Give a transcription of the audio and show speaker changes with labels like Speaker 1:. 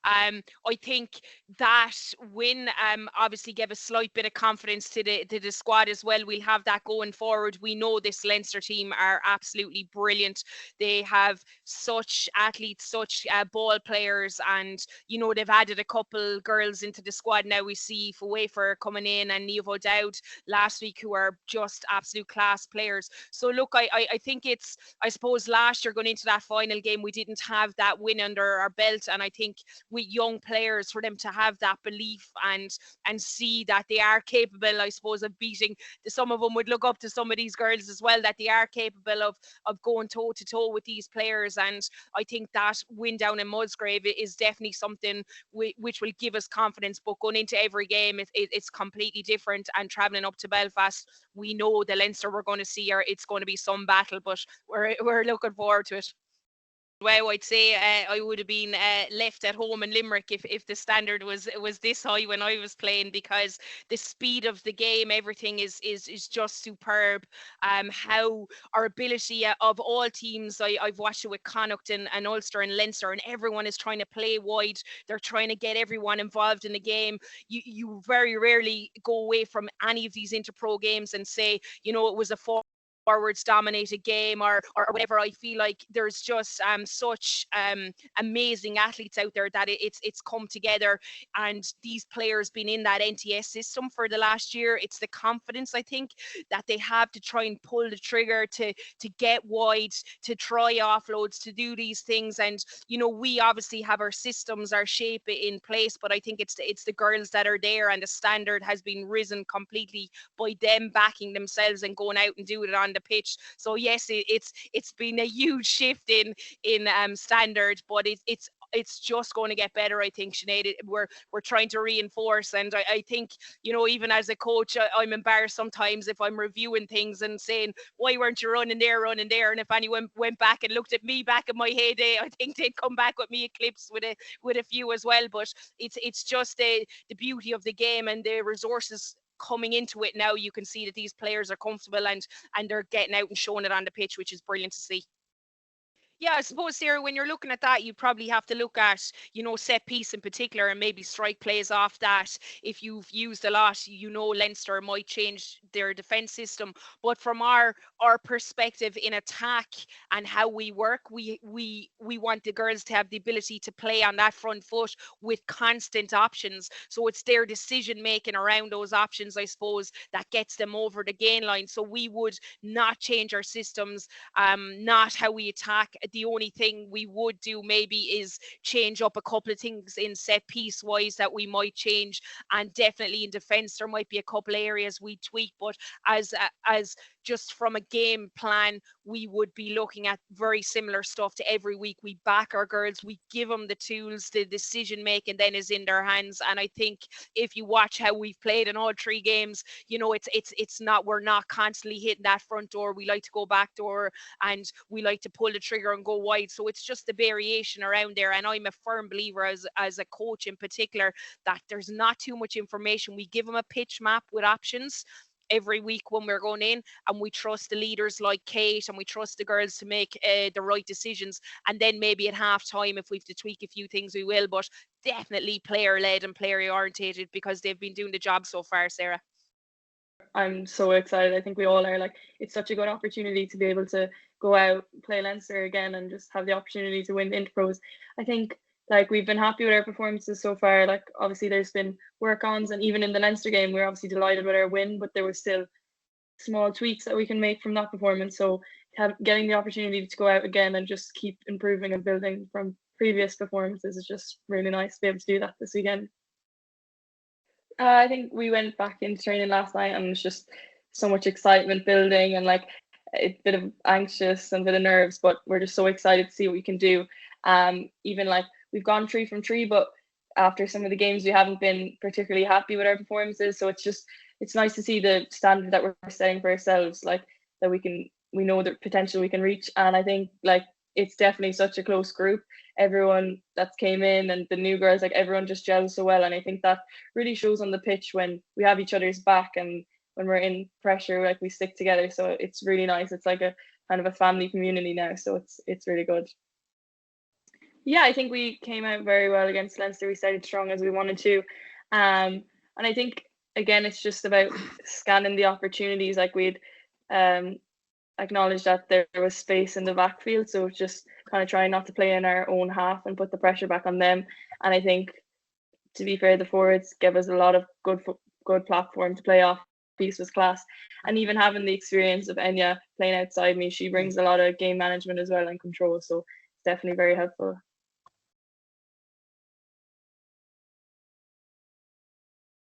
Speaker 1: I think that win obviously gave a slight bit of confidence to the squad as well. We'll have that going forward. We know this Leinster team are absolutely brilliant. They have such athletes, such ball players, and they've added a couple girls into the squad now. We see Fuefer coming in and Niamh O'Dowd last week, who are just absolute class players. So look, I think I suppose last year going into that final game, we didn't have that win under our belt, and I think with young players, for them to have that belief and see that they are capable, I suppose, of beating. Some of them would look up to some of these girls as well, that they are capable of going toe to toe with these players. And I think that win down in Musgrave is definitely something which will give us confidence. But going into every game, it's completely different. And travelling up to Belfast, we know the Leinster we're going to see, it's going to be some battle, but we're looking forward to it. Well, I'd say I would have been left at home in Limerick if the standard was this high when I was playing, because the speed of the game, everything is just superb. How our ability of all teams, I've watched it with Connacht and Ulster and Leinster, and everyone is trying to play wide. They're trying to get everyone involved in the game. You very rarely go away from any of these Interpro games and say, it was a forwards dominated game or whatever. I feel like there's just such amazing athletes out there that it's come together, and these players been in that NTS system for the last year. It's the confidence, I think, that they have to try and pull the trigger to get wide, to try offloads, to do these things. And we obviously have our systems, our shape in place, but I think it's the girls that are there, and the standard has been risen completely by them backing themselves and going out and doing it on the pitch. So yes, it's been a huge shift in standard, but it's just going to get better, I think, Sinead. We're trying to reinforce, and I think, even as a coach, I'm embarrassed sometimes if I'm reviewing things and saying, why weren't you running there? And if anyone went back and looked at me back in my heyday, I think they'd come back with me clips with a few as well. But it's just the beauty of the game and the resources coming into it now. You can see that these players are comfortable and they're getting out and showing it on the pitch, which is brilliant to see. Yeah, I suppose, Sarah, when you're looking at that, you probably have to look at, set piece in particular, and maybe strike plays off that. If you've used a lot, Leinster might change their defence system. But from our perspective in attack and how we work, we want the girls to have the ability to play on that front foot with constant options. So it's their decision making around those options, I suppose, that gets them over the gain line. So we would not change our systems, not how we attack. The only thing we would do maybe is change up a couple of things in set piece wise that we might change, and definitely in defence there might be a couple of areas we tweak. But as just from a game plan, we would be looking at very similar stuff to every week. We back our girls, we give them the tools, the decision making then is in their hands. And I think if you watch how we've played in all three games, it's not, we're not constantly hitting that front door. We like to go back door, and we like to pull the trigger and go wide. So it's just the variation around there. And I'm a firm believer as a coach in particular, that there's not too much information. We give them a pitch map with options every week when we're going in, and we trust the leaders like Kate, and we trust the girls to make the right decisions. And then maybe at half time, if we have to tweak a few things, we will. But definitely player led and player orientated, because they've been doing the job so far, Sarah.
Speaker 2: I'm so excited. I think we all are. Like, it's such a good opportunity to be able to go out, play Leinster again, and just have the opportunity to win the Interpros. I think, like, we've been happy with our performances so far. Like, obviously there's been work-ons, and even in the Leinster game we're obviously delighted with our win, but there was still small tweaks that we can make from that performance. So getting the opportunity to go out again and just keep improving and building from previous performances is just really nice to be able to do that this weekend. I think we went back into training last night, and it was just so much excitement building, and like a bit of anxious and a bit of nerves, but we're just so excited to see what we can do. Even like we've gone 3 from 3, but after some of the games we haven't been particularly happy with our performances. So it's nice to see the standard that we're setting for ourselves, like that we know the potential we can reach. And I think like it's definitely such a close group. Everyone that's came in and the new girls, like everyone just gels so well. And I think that really shows on the pitch when we have each other's back and when we're in pressure, like we stick together. So it's really nice. It's like a kind of a family community now. So it's really good. Yeah, I think we came out very well against Leinster. We started strong as we wanted to. And I think, again, it's just about scanning the opportunities. Like we'd acknowledged that there was space in the backfield. So it's just kind of trying not to play in our own half and put the pressure back on them. And I think, to be fair, the forwards gave us a lot of good platform to play off. Piece was class. And even having the experience of Enya playing outside me, she brings a lot of game management as well and control. So it's definitely very helpful.